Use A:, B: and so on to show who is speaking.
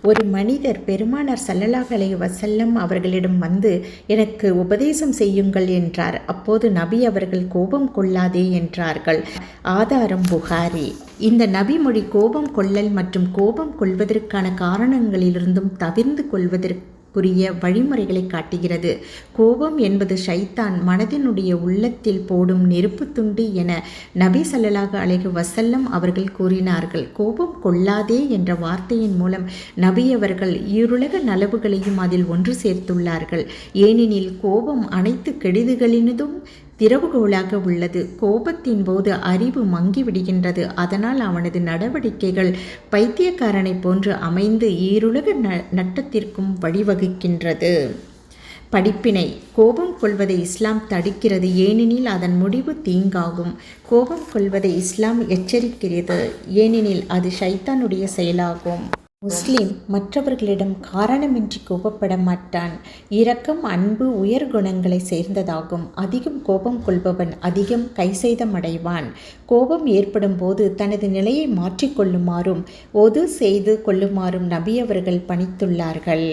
A: ஒரு மனிதர் பெருமானார் ஸல்லல்லாஹு அலைஹி வஸல்லம் அவர்களிடம் வந்து எனக்கு உபதேசம் செய்யுங்கள் என்றார். அப்போது நபி அவர்கள் கோபம் கொள்ளாதே என்றார்கள். ஆதாரம் புகாரி. இந்த நபி மொழி கோபம் கொள்ளல் மற்றும் கோபம் கொள்வதற்கான காரணங்களிலிருந்தும் தவிர்ந்து கொள்வதற்குரிய வழிமுறைகளை காட்டுகிறது. கோபம் என்பது ஷைத்தான் மனதினுடைய உள்ளத்தில் போடும் நெருப்பு துண்டு என நபி ஸல்லல்லாஹு அலைஹி வஸல்லம் அவர்கள் கூறினார்கள். கோபம் கொள்ளாதே என்ற வார்த்தையின் மூலம் நபி அவர்கள் ஈருலக நலவுகளையும் அதில் ஒன்று சேர்த்துள்ளார்கள். ஏனெனில் கோபம் அனைத்து கெடுதிகளினதும் திறவுகோலாக உள்ளது. கோபத்தின் போது அறிவு மங்கிவிடுகின்றது. அதனால் அவனது நடவடிக்கைகள் பைத்தியக்காரனை போன்று அமைந்து ஈருலக நட்டத்திற்கும் வழிவகுக்கின்றது. படிப்பினை. கோபம் கொள்வதை இஸ்லாம் தடுக்கிறது, ஏனெனில் அதன் முடிவு தீங்காகும். கோபம் கொள்வதை இஸ்லாம் எச்சரிக்கிறது, ஏனெனில் அது ஷைத்தானுடைய செயலாகும். முஸ்லிம் மற்றவர்களிடம் காரணமின்றி கோபப்பட மாட்டான். இரக்கம், அன்பு உயர் குணங்களை சேர்ந்ததாகும். அதிகம் கோபம் கொள்பவன் அதிகம் கைசேதமடைவான். கோபம் ஏற்படும் போது தனது நிலையை மாற்றிக்கொள்ளுமாறும் ஒது செய்து கொள்ளுமாறும் நபி அவர்கள் பணித்துள்ளார்கள்.